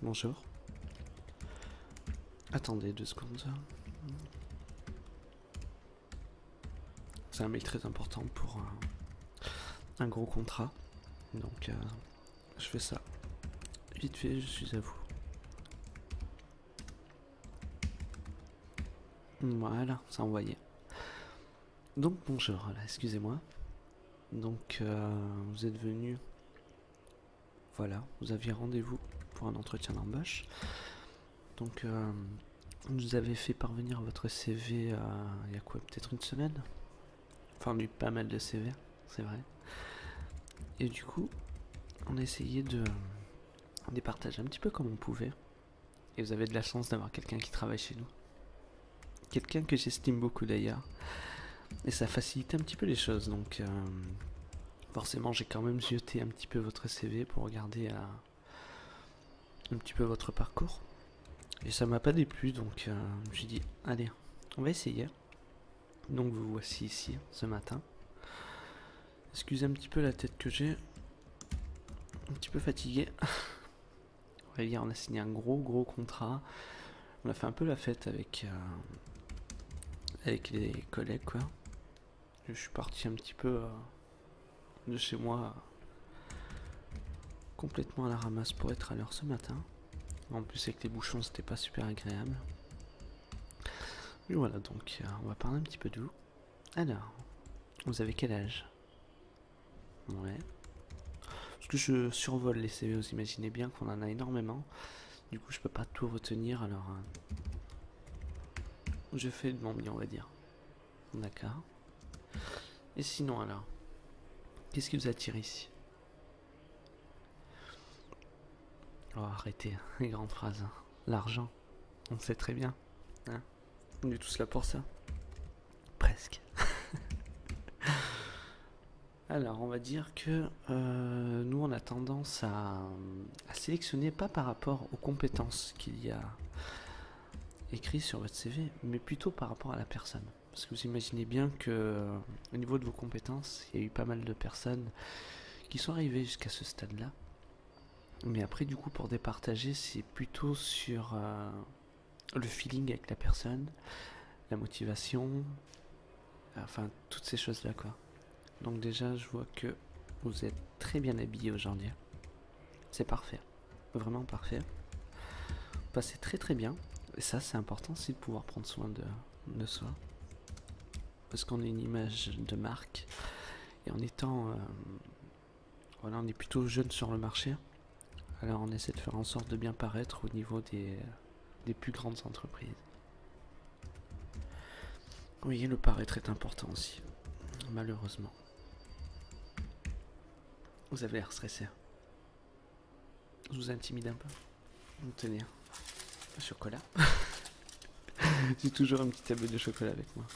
Bonjour. Attendez 2 secondes. C'est un mail très important pour un gros contrat. Donc je fais ça. Vite fait, je suis à vous. Voilà, c'est envoyé. Donc bonjour, là, excusez-moi. Donc vous êtes venu. Voilà, vous aviez rendez-vous pour un entretien d'embauche. Donc vous nous avez fait parvenir votre CV il y a quoi, peut-être une semaine. Enfin, on a eu pas mal de CV, c'est vrai. Et du coup, on a essayé de départager un petit peu comme on pouvait. Et vous avez de la chance d'avoir quelqu'un qui travaille chez nous. Quelqu'un que j'estime beaucoup d'ailleurs. Et ça facilite un petit peu les choses. Donc forcément, j'ai quand même jeté un petit peu votre CV pour regarder un petit peu votre parcours. Et ça m'a pas déplu, donc j'ai dit, allez, on va essayer. Donc vous voici ici ce matin. Excusez un petit peu la tête que j'ai. Un petit peu fatigué. On va dire, on a signé un gros contrat. On a fait un peu la fête avec les collègues, quoi. Je suis parti un petit peu de chez moi complètement à la ramasse pour être à l'heure ce matin. En plus avec les bouchons, c'était pas super agréable. Et voilà, donc on va parler un petit peu de vous. Alors, vous avez quel âge? Ouais. Parce que je survole les CV, vous imaginez bien qu'on en a énormément. Du coup, je peux pas tout retenir, alors je fais de mon mieux, on va dire. D'accord. Et sinon, alors, qu'est-ce qui vous attire ici? Oh, arrêtez, les grandes phrases. L'argent, on le sait très bien. Hein, on est tous là pour ça. Presque. Alors, on va dire que nous, on a tendance à sélectionner pas par rapport aux compétences qu'il y a écrites sur votre CV, mais plutôt par rapport à la personne. Parce que vous imaginez bien que au niveau de vos compétences, il y a eu pas mal de personnes qui sont arrivées jusqu'à ce stade-là. Mais après, du coup, pour départager, c'est plutôt sur le feeling avec la personne, la motivation, enfin, toutes ces choses-là, quoi. Donc déjà, je vois que vous êtes très bien habillé aujourd'hui. C'est parfait. Vraiment parfait. Vous passez très bien. Et ça, c'est important aussi de pouvoir prendre soin de soi. Parce qu'on a une image de marque. Et en étant... voilà, on est plutôt jeune sur le marché. Alors on essaie de faire en sorte de bien paraître au niveau des plus grandes entreprises. Oui, le paraître est important aussi. Malheureusement. Vous avez l'air stressé. Je vous intimide un peu. Vous tenez un chocolat. J'ai toujours un petit tableau de chocolat avec moi.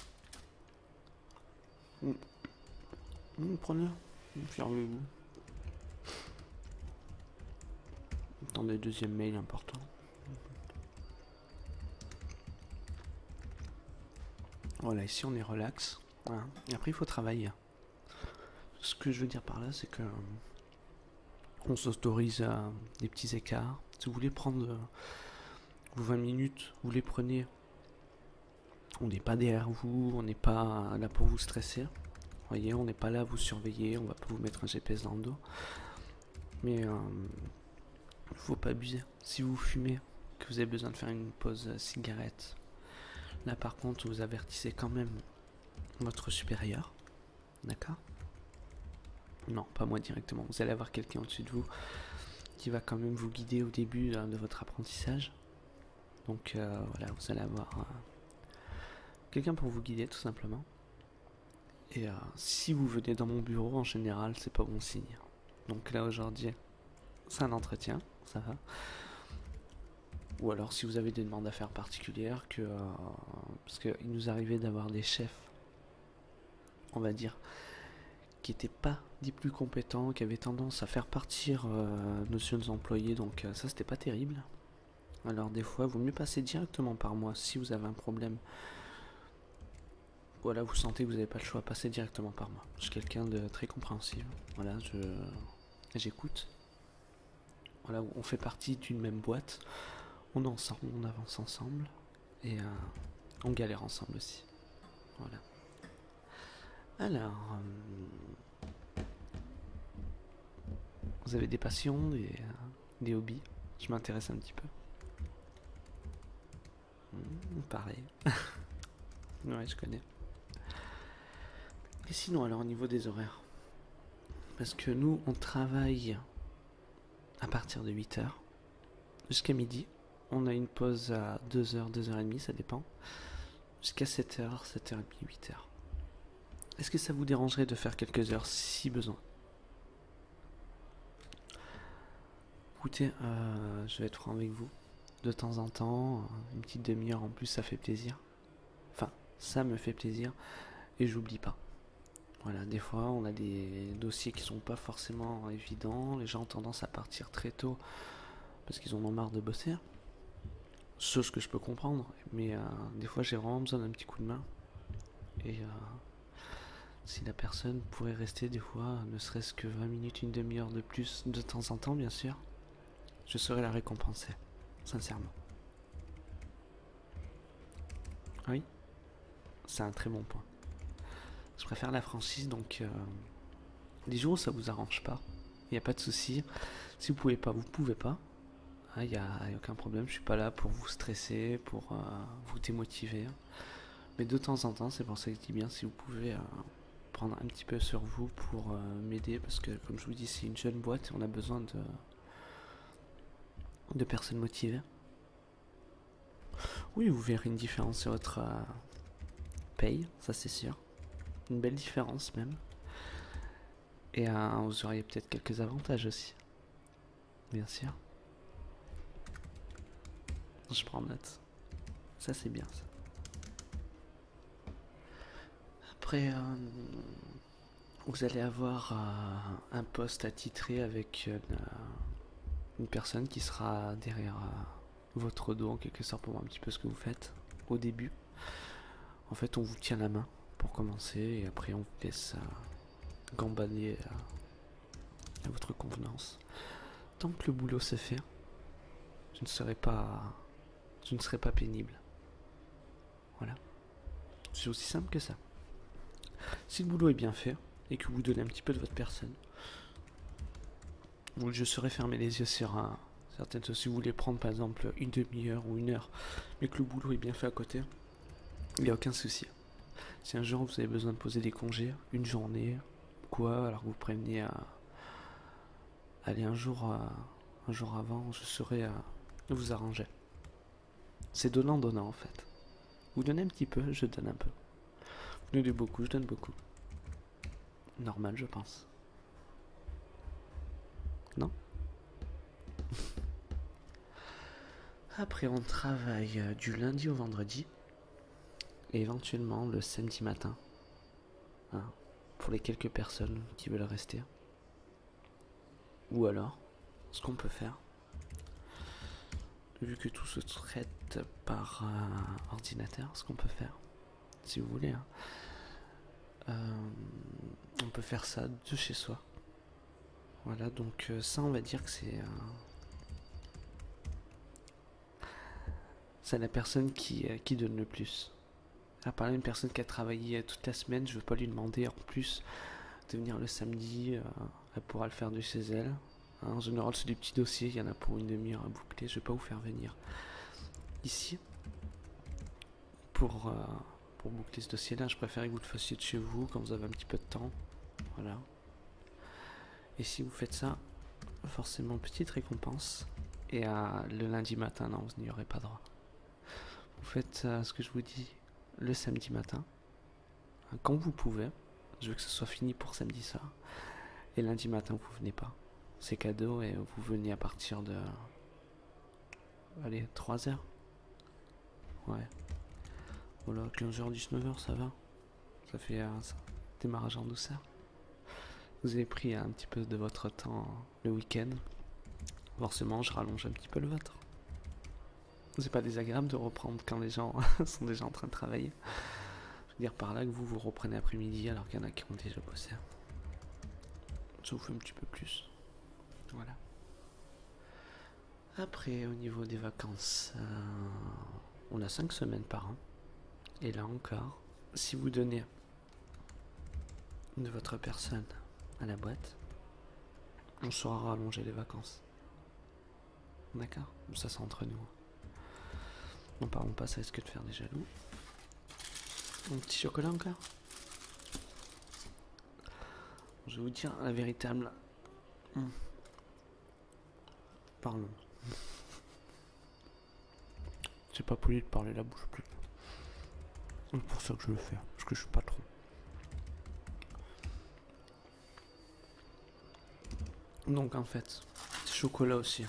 Prenez-le. Fermez-vous. Attendez, deuxième mail important. Voilà, ici on est relax. Voilà. Et après il faut travailler. Ce que je veux dire par là, c'est que on s'autorise des petits écarts. Si vous voulez prendre vos 20 minutes, vous les prenez. On n'est pas derrière vous, on n'est pas là pour vous stresser. Vous voyez, on n'est pas là à vous surveiller, on va pas vous mettre un GPS dans le dos. Mais il faut pas abuser. Si vous fumez, que vous avez besoin de faire une pause cigarette, là par contre vous avertissez quand même votre supérieur. D'accord? Non, pas moi directement. Vous allez avoir quelqu'un au-dessus de vous qui va quand même vous guider au début de votre apprentissage. Donc voilà, vous allez avoir quelqu'un pour vous guider tout simplement. Et si vous venez dans mon bureau, en général, c'est pas bon signe. Donc là aujourd'hui, c'est un entretien, ça va. Ou alors si vous avez des demandes à faire particulières, parce qu'il nous arrivait d'avoir des chefs, on va dire, qui n'étaient pas des plus compétents, qui avaient tendance à faire partir nos jeunes employés, donc ça c'était pas terrible. Alors des fois, il vaut mieux passer directement par moi si vous avez un problème. Voilà, vous sentez que vous n'avez pas le choix, passez directement par moi. Je suis quelqu'un de très compréhensif. Voilà, j'écoute. voilà, on fait partie d'une même boîte, on est ensemble, on avance ensemble, et on galère ensemble aussi. Voilà. Alors, vous avez des passions, des hobbies? Je m'intéresse un petit peu. Pareil. Ouais, je connais. Et sinon, alors au niveau des horaires, parce que nous, on travaille à partir de 8h jusqu'à midi. On a une pause à 2h, 2h30, ça dépend. Jusqu'à 7h, 7h30, 8h. Est-ce que ça vous dérangerait de faire quelques heures si besoin? Écoutez, je vais être franc avec vous. De temps en temps, une petite demi-heure en plus, ça fait plaisir. Enfin, ça me fait plaisir et j'oublie pas. Voilà, des fois, on a des dossiers qui sont pas forcément évidents. Les gens ont tendance à partir très tôt parce qu'ils en ont marre de bosser. Chose que je peux comprendre, mais des fois, j'ai vraiment besoin d'un petit coup de main. Et si la personne pourrait rester des fois, ne serait-ce que 20 minutes, une demi-heure de plus, de temps en temps, bien sûr, je saurais la récompenser, sincèrement. Oui, c'est un très bon point. Je préfère la franchise, donc les jours où ça vous arrange pas, il n'y a pas de souci. Si vous pouvez pas, vous pouvez pas. Il n'y a aucun problème, je suis pas là pour vous stresser, pour vous démotiver. Mais de temps en temps, c'est pour ça que je dis bien, si vous pouvez prendre un petit peu sur vous pour m'aider, parce que comme je vous dis, c'est une jeune boîte et on a besoin de personnes motivées. Oui, vous verrez une différence sur votre paye, ça c'est sûr. Une belle différence même. Et vous auriez peut-être quelques avantages aussi. Bien sûr. Je prends note. Ça c'est bien ça. Après, vous allez avoir un poste attitré avec une personne qui sera derrière votre dos en quelque sorte pour voir un petit peu ce que vous faites au début. En fait, on vous tient la main pour commencer et après on vous laisse gambader à votre convenance. Tant que le boulot se fait, je ne serai pas pénible. Voilà. C'est aussi simple que ça. Si le boulot est bien fait et que vous donnez un petit peu de votre personne, je saurais fermer les yeux sur certaines choses. Si vous voulez prendre par exemple une demi-heure ou une heure, mais que le boulot est bien fait à côté, il n'y a aucun souci. Si un jour vous avez besoin de poser des congés, une journée, quoi, alors que vous prévenez aller un jour avant, je saurais vous arranger. C'est donnant-donnant en fait. Vous donnez un petit peu, je donne un peu. Vous donnez beaucoup, je donne beaucoup. Normal, je pense. Non? Après, on travaille du lundi au vendredi. Et éventuellement le samedi matin. Hein, pour les quelques personnes qui veulent rester. Ou alors, ce qu'on peut faire, vu que tout se traite par ordinateur, ce qu'on peut faire, si vous voulez, hein, on peut faire ça de chez soi. Voilà, donc ça on va dire que c'est la personne qui donne le plus. À part une personne qui a travaillé toute la semaine, je veux pas lui demander en plus de venir le samedi, elle pourra le faire de chez elle. Hein, en général c'est des petits dossiers, il y en a pour une demi-heure à boucler, je vais pas vous faire venir ici pour boucler ce dossier là. Je préfère que vous le fassiez de chez vous quand vous avez un petit peu de temps. Voilà. Et si vous faites ça, forcément petite récompense. Et le lundi matin, non, vous n'y aurez pas droit. Vous faites ce que je vous dis le samedi matin, quand vous pouvez. Je veux que ce soit fini pour samedi soir. Et lundi matin, vous venez pas. C'est cadeau et vous venez à partir de... Allez, 3h. Ouais. Voilà, 15h, 19h, ça va. Ça fait ça. Démarrage en douceur. Vous avez pris un petit peu de votre temps le week-end. Forcément, je rallonge un petit peu le vôtre. C'est pas désagréable de reprendre quand les gens sont déjà en train de travailler. Je veux dire par là que vous reprenez après-midi alors qu'il y en a qui ont déjà bossé. Ça vous fait un petit peu plus. Voilà. Après, au niveau des vacances, on a 5 semaines par an. Et là encore, si vous donnez de votre personne à la boîte, on saura rallonger les vacances. D'accord? Ça, c'est entre nous. N'en parlons pas, ça risque de faire des jaloux. Un petit chocolat encore? Je vais vous dire la véritable. Parlons. C'est pas poli de parler la bouche pleine. C'est pour ça que je le fais, parce que je suis patron. Donc en fait, chocolat aussi,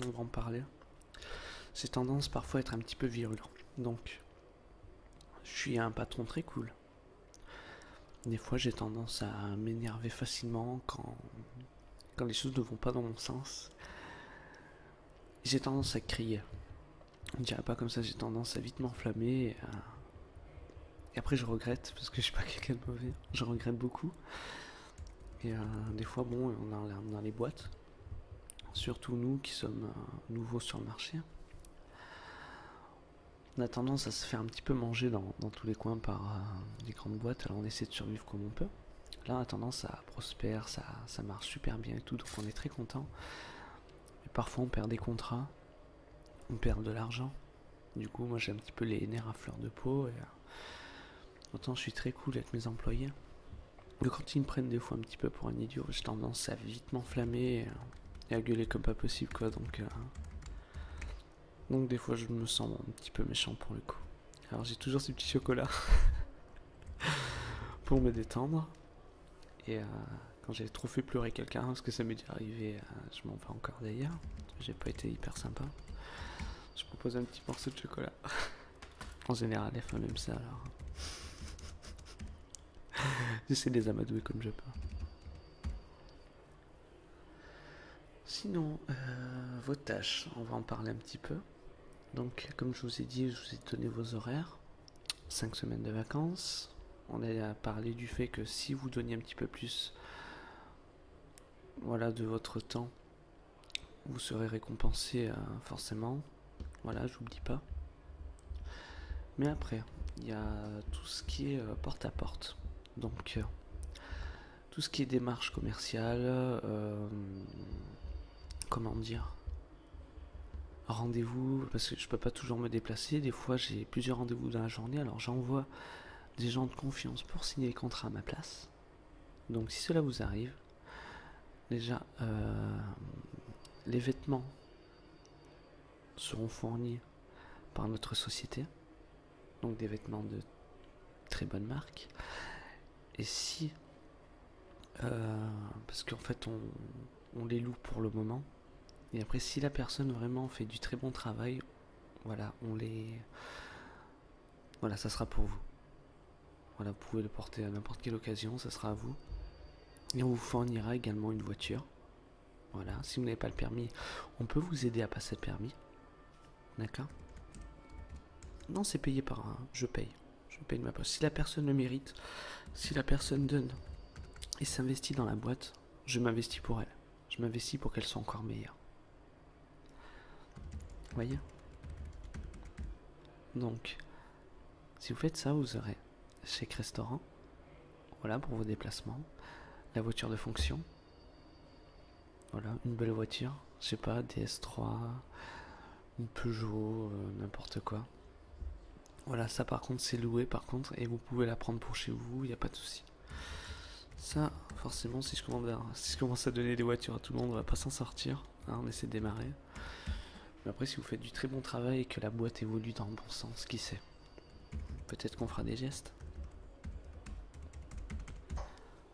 on va en parler. C'est tendance parfois à être un petit peu virulent. Donc, je suis un patron très cool. Des fois, j'ai tendance à m'énerver facilement quand les choses ne vont pas dans mon sens. J'ai tendance à crier. On dirait pas comme ça, j'ai tendance à vite m'enflammer. Et après, je regrette, parce que je suis pas quelqu'un de mauvais. Je regrette beaucoup. Et des fois, bon, on a les boîtes. Surtout nous qui sommes nouveaux sur le marché. On a tendance à se faire un petit peu manger dans tous les coins par des grandes boîtes. Alors on essaie de survivre comme on peut. Là, on a tendance à prospérer, ça marche super bien et tout, donc on est très content. Mais parfois, on perd des contrats, on perd de l'argent. Du coup, moi, j'ai un petit peu les nerfs à fleur de peau. Et, autant je suis très cool avec mes employés. Mais quand ils me prennent des fois un petit peu pour un idiot, j'ai tendance à vite m'enflammer et à gueuler comme pas possible, quoi. Donc des fois, je me sens un petit peu méchant pour le coup. Alors j'ai toujours ces petits chocolats pour me détendre. Et quand j'ai trop fait pleurer quelqu'un, parce que ça m'est déjà arrivé, je m'en vais encore d'ailleurs. J'ai pas été hyper sympa. Je propose un petit morceau de chocolat. En général, les femmes aiment ça alors. J'essaie de les amadouer comme je peux. Sinon, vos tâches, on va en parler un petit peu. Donc, comme je vous ai dit, je vous ai donné vos horaires. 5 semaines de vacances. On a parlé du fait que si vous donniez un petit peu plus de votre temps, vous serez récompensé forcément. Voilà, j'oublie pas. Mais après, il y a tout ce qui est porte à porte. Donc, tout ce qui est démarche commerciale, comment dire, rendez-vous, parce que je peux pas toujours me déplacer. Des fois, j'ai plusieurs rendez-vous dans la journée, alors j'envoie des gens de confiance pour signer les contrats à ma place. Donc, si cela vous arrive, déjà, les vêtements seront fournis par notre société, donc des vêtements de très bonne marque. Et si, parce qu'en fait on les loue pour le moment, et après si la personne vraiment fait du très bon travail, voilà, ça sera pour vous. Voilà, vous pouvez le porter à n'importe quelle occasion, ça sera à vous. Et on vous fournira également une voiture. Voilà, si vous n'avez pas le permis, on peut vous aider à passer le permis. D'accord? Non, c'est payé par je paye de ma poche. Si la personne le mérite, si la personne donne et s'investit dans la boîte, je m'investis pour elle. Je m'investis pour qu'elle soit encore meilleure. Vous voyez? Donc, si vous faites ça, vous aurez chèque restaurant, voilà, pour vos déplacements, la voiture de fonction, voilà, une belle voiture, je sais pas, DS3, une Peugeot, n'importe quoi. Voilà, ça par contre c'est loué par contre, et vous pouvez la prendre pour chez vous, il n'y a pas de souci. Ça, forcément, si je commence à donner des voitures à tout le monde, on va pas s'en sortir, hein, on essaie de démarrer. Mais après, si vous faites du très bon travail et que la boîte évolue dans le bon sens, qui sait? Peut-être qu'on fera des gestes.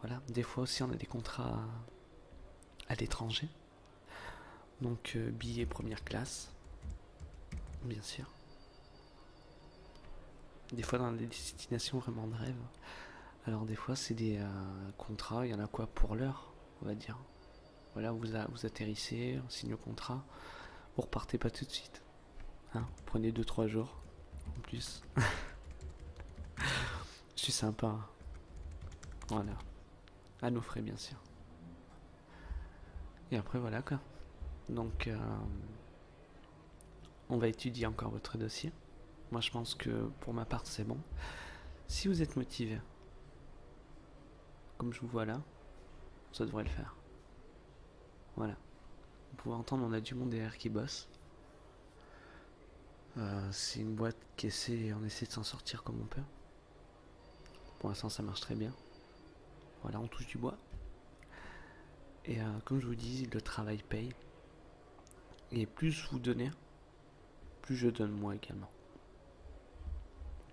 Voilà, des fois aussi on a des contrats à l'étranger. Donc billets première classe, bien sûr. Des fois dans des destinations vraiment de rêve. Alors des fois c'est des contrats, il y en a quoi pour l'heure, on va dire. Voilà, vous atterrissez, on signe le contrat, vous repartez pas tout de suite. Hein, vous prenez 2-3 jours en plus. Je suis sympa. Hein. Voilà. À nos frais bien sûr. Et après voilà quoi. Donc on va étudier encore votre dossier. Moi je pense que pour ma part c'est bon. Si vous êtes motivé, comme je vous vois là, ça devrait le faire. Voilà. Vous pouvez entendre, on a du monde derrière qui bosse. C'est une boîte qui on essaie de s'en sortir comme on peut. Pour l'instant ça marche très bien. Voilà, on touche du bois. Et comme je vous dis, le travail paye. Et plus vous donnez, plus je donne moi également.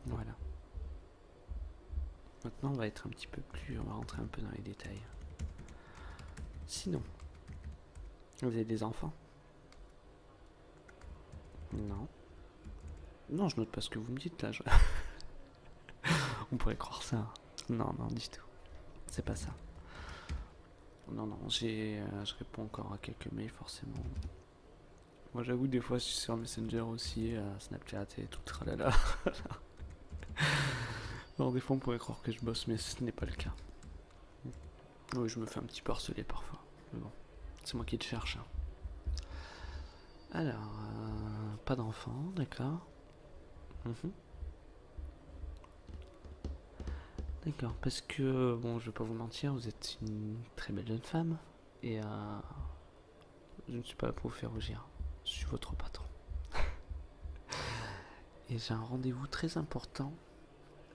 Voilà. Maintenant on va être un petit peu plus, on va rentrer un peu dans les détails. Sinon, vous avez des enfants? Non. Non, je note pas ce que vous me dites là. On pourrait croire ça. Non, non, du tout. C'est pas ça. Non, non, je réponds encore à quelques mails forcément. Moi j'avoue, des fois je suis sur Messenger aussi, Snapchat et tout, tralala. Alors des fois on pourrait croire que je bosse, mais ce n'est pas le cas. Oui, je me fais un petit peu harceler parfois. Mais bon, c'est moi qui te cherche. Hein. Alors, pas d'enfant, d'accord. D'accord, parce que, bon, je vais pas vous mentir, vous êtes une très belle jeune femme, et je ne suis pas là pour vous faire rougir. Je suis votre patron. Et j'ai un rendez-vous très important.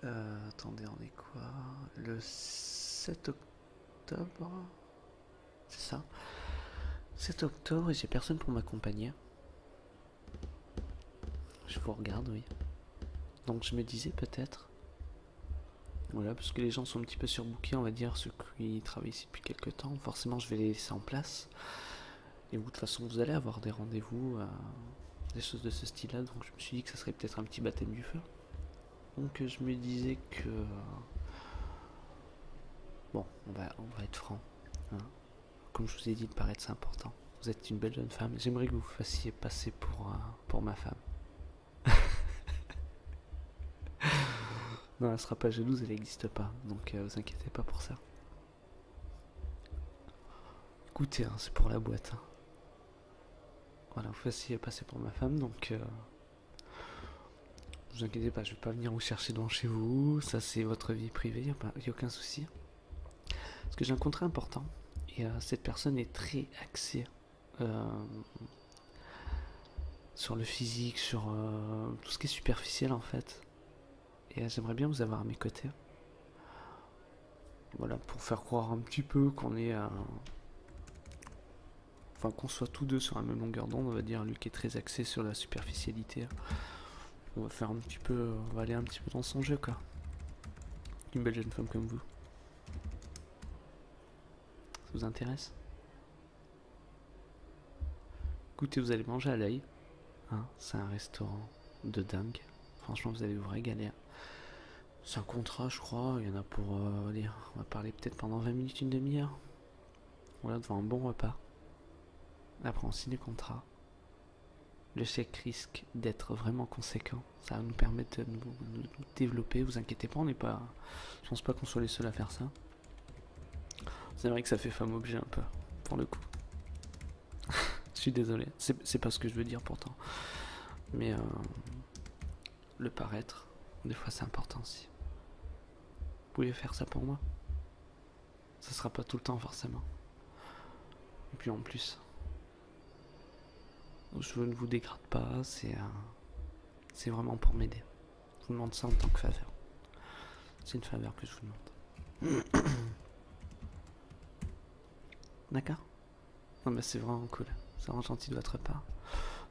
Attendez, on est quoi? Le 7 octobre? C'est ça? 7 octobre, et j'ai personne pour m'accompagner. Je vous regarde, oui. Donc je me disais peut-être... Voilà, parce que les gens sont un petit peu surbookés, on va dire, ceux qui travaillent ici depuis quelques temps. Forcément, je vais les laisser en place. Et vous, de toute façon, vous allez avoir des rendez-vous, des choses de ce style-là. Donc je me suis dit que ça serait peut-être un petit baptême du feu. Donc je me disais que... Bon, on va être franc. Hein. Comme je vous ai dit, de paraître c'est important. Vous êtes une belle jeune femme. J'aimerais que vous vous fassiez passer pour ma femme. Non, elle sera pas jalouse, elle n'existe pas. Donc vous inquiétez pas pour ça. Écoutez, hein, c'est pour la boîte. Hein. Voilà, vous fassiez passer pour ma femme, donc... vous inquiétez pas, je vais pas venir vous chercher devant chez vous. Ça, c'est votre vie privée, y a aucun souci. Parce que j'ai un contrat important. Et cette personne est très axée sur le physique, sur tout ce qui est superficiel en fait. Et j'aimerais bien vous avoir à mes côtés. Voilà, pour faire croire un petit peu qu'on est... Enfin, qu'on soit tous deux sur la même longueur d'onde, on va dire. Lui qui est très axé sur la superficialité. On va faire un petit peu... On va aller un petit peu dans son jeu, quoi. Une belle jeune femme comme vous. Ça vous intéresse? Écoutez, vous allez manger à l'œil. Hein, c'est un restaurant de dingue. Franchement, vous allez vous régaler. C'est un contrat, je crois. Il y en a pour... allez, on va parler peut-être pendant 20 minutes, une demi-heure. Voilà, devant un bon repas. Après, on signe le contrat. Le chèque risque d'être vraiment conséquent. Ça va nous permettre de nous développer. Vous inquiétez pas, on n'est pas... Je pense pas qu'on soit les seuls à faire ça. C'est vrai que ça fait femme objet un peu, pour le coup. Je suis désolé, c'est pas ce que je veux dire pourtant. Mais le paraître, des fois c'est important aussi. Vous pouvez faire ça pour moi. Ça sera pas tout le temps forcément. Et puis en plus, je ne vous dégrade pas, c'est vraiment pour m'aider. Je vous demande ça en tant que faveur. C'est une faveur que je vous demande. D'accord? Non mais c'est vraiment cool. C'est vraiment gentil de votre part.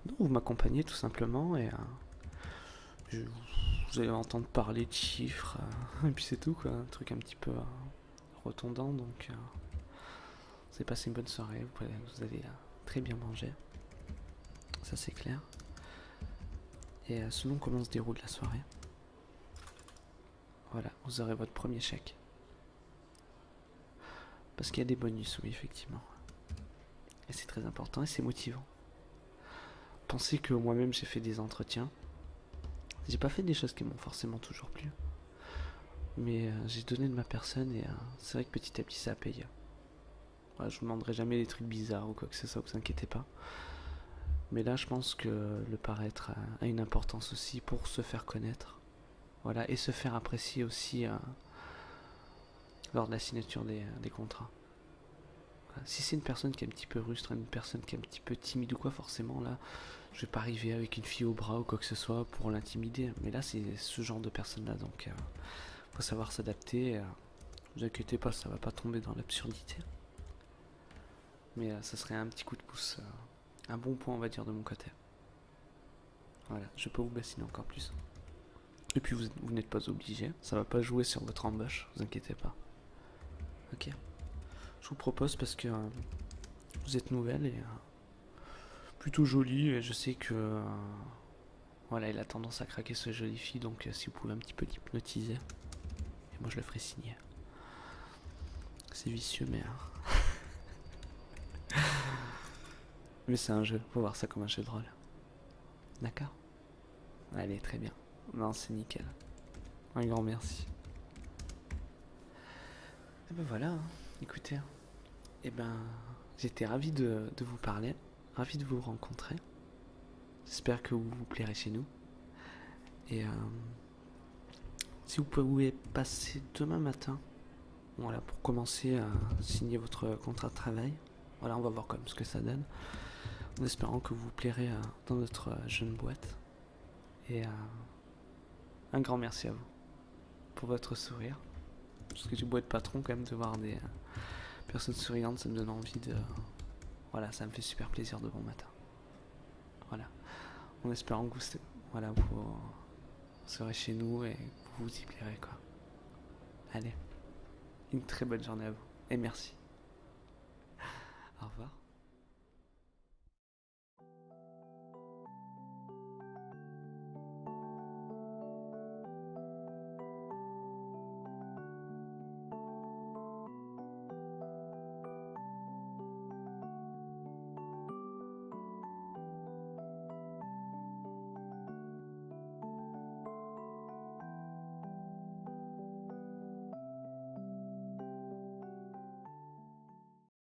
Non, vous m'accompagnez tout simplement et vous allez entendre parler de chiffres et puis c'est tout quoi. Un truc un petit peu retondant donc vous allez passer une bonne soirée. Vous allez très bien manger. Ça c'est clair. Et selon comment se déroule la soirée, voilà, vous aurez votre premier chèque. Parce qu'il y a des bonus, oui effectivement. Et c'est très important et c'est motivant. Pensez que moi-même j'ai fait des entretiens. J'ai pas fait des choses qui m'ont forcément toujours plu. Mais j'ai donné de ma personne et c'est vrai que petit à petit ça a payé. Voilà, je vous demanderai jamais des trucs bizarres ou quoi que ce soit, vous inquiétez pas. Mais là, je pense que le paraître a une importance aussi pour se faire connaître. Voilà, et se faire apprécier aussi lors de la signature des contrats. Voilà. Si c'est une personne qui est un petit peu rustre, une personne qui est un petit peu timide ou quoi, forcément, là, je vais pas arriver avec une fille au bras ou quoi que ce soit pour l'intimider. Mais là, c'est ce genre de personne-là, donc faut savoir s'adapter. Vous inquiétez pas, ça va pas tomber dans l'absurdité. Mais ça serait un petit coup de pouce, un bon point, on va dire, de mon côté. Voilà, je vais pas vous bassiner encore plus. Et puis vous n'êtes pas obligé, ça va pas jouer sur votre embauche, vous inquiétez pas. Ok. Je vous propose parce que vous êtes nouvelle et plutôt jolie et je sais que voilà, il a tendance à craquer ce jolie fille, donc si vous pouvez un petit peu l'hypnotiser, et moi je le ferai signer. C'est vicieux mais mais c'est un jeu, faut voir ça comme un jeu de rôle. D'accord. Allez, très bien. Non, c'est nickel. Un grand merci. Et ben voilà, hein. Écoutez, et ben j'étais ravi de vous parler, ravi de vous rencontrer. J'espère que vous vous plairez chez nous. Et si vous pouvez passer demain matin, voilà, pour commencer à signer votre contrat de travail. Voilà, on va voir comme ce que ça donne. En espérant que vous vous plairez dans notre jeune boîte. Et un grand merci à vous pour votre sourire. Parce que j'ai beau être patron quand même de voir des personnes souriantes, ça me donne envie de... Voilà, ça me fait super plaisir de bon matin. Voilà. En espérant que vous, voilà, vous serez chez nous et que vous vous y plairez quoi. Allez, une très bonne journée à vous et merci. Au revoir.